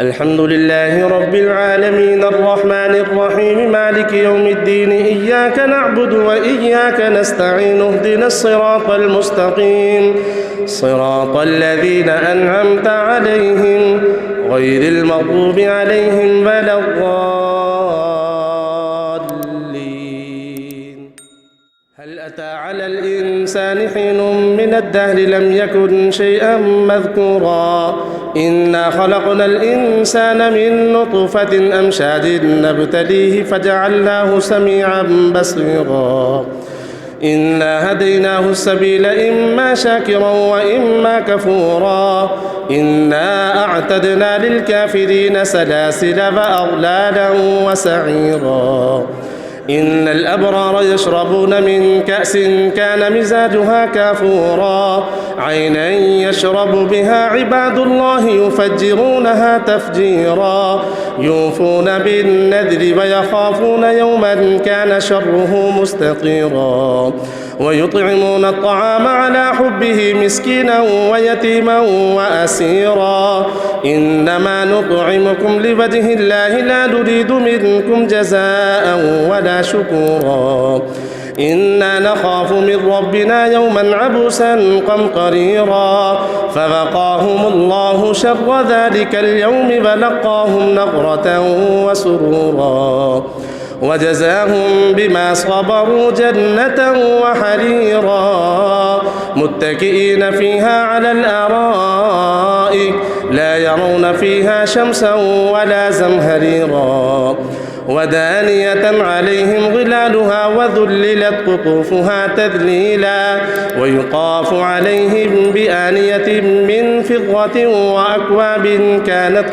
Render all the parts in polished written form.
الحمد لله رب العالمين الرحمن الرحيم مالك يوم الدين إياك نعبد وإياك نستعين اهدنا الصراط المستقيم صراط الذين أنعمت عليهم غير المغضوب عليهم ولا الضالين. هل أتى على الإنسان حين من الدهر لم يكن شيئا مذكورا إنا خلقنا الإنسان من نطفة أمشاج نبتليه فجعلناه سميعا بصيرا إنا هديناه السبيل إما شاكرا وإما كفورا إنا أعتدنا للكافرين سلاسل وأغلالا وسعيرا إن الأبرار يشربون من كأس كان مزاجها كافورا عينا يشرب بها عباد الله يفجرونها تفجيرا يوفون بالنذر ويخافون يوما كان شره مستطيرا ويطعمون الطعام على حبه مسكينا ويتيما وأسيرا إنما نطعمكم لوجه الله لا نريد منكم جزاء ولا شكورا إنا نخاف من ربنا يوما عبوسا قمطريرا فوقاهم الله شر ذلك اليوم ولقاهم نضرة وسرورا وجزاهم بما صبروا جنة وحريرا متكئين فيها على الأرائك لا يرون فيها شمسا ولا زمهريرا ودانية عليهم ظلالها وذللت قطوفها تذليلا ويطاف عليهم بآنية من فضة وأكواب كانت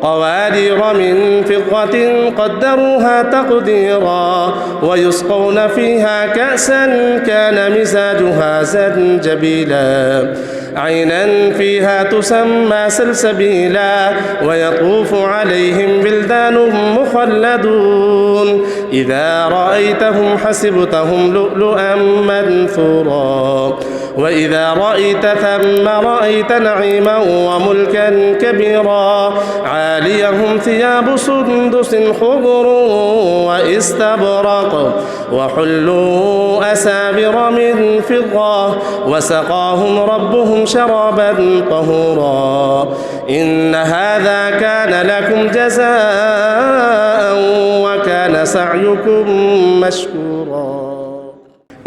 قوارير من فضة قدروها تقديرا ويسقون فيها كأسا كان مزاجها زنجبيلا عينا فيها تسمى سلسبيلا ويطوف عليهم بلدان مخلدون إذا رأيتهم حسبتهم لؤلؤا منثورا وإذا رأيت ثم رأيت نعيما وملكا كبيرا عاليهم ثياب سندس خضر واستبرق وحلوا أسابر من فضة وسقاهم ربهم شرابا طهورا إن هذا كان لكم جزاء وكان سعيكم مشكورا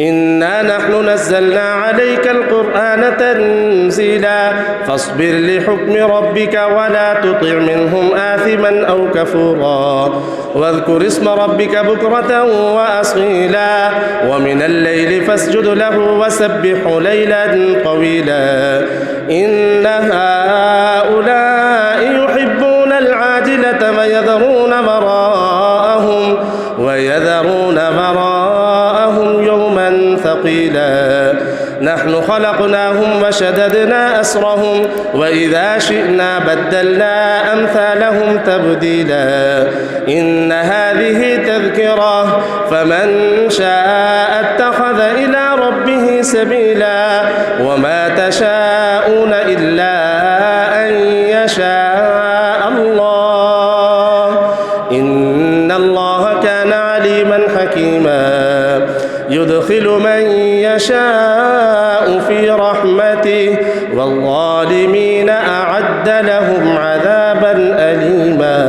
إنا نحن نزلنا عليك القرآن تنزيلا فاصبر لحكم ربك ولا تطع منهم آثما أو كفورا واذكر اسم ربك بكرة وأصيلا ومن الليل فاسجد له وسبح ليلا طويلا إن هؤلاء يحبون العاجلة ويذرون وراءهم يوما ثقيلا نحن خلقناهم وشددنا أسرهم وإذا شئنا بدلنا أمثالهم تبديلا إن هذه تذكرة فمن شاء اتخذ إلى ربه سبيلا وما تشاءون إلا أن يشاء الله إن الله كان عليما حكيما يدخل من يشاء في رحمته والظالمين أعد لهم عذابا أليما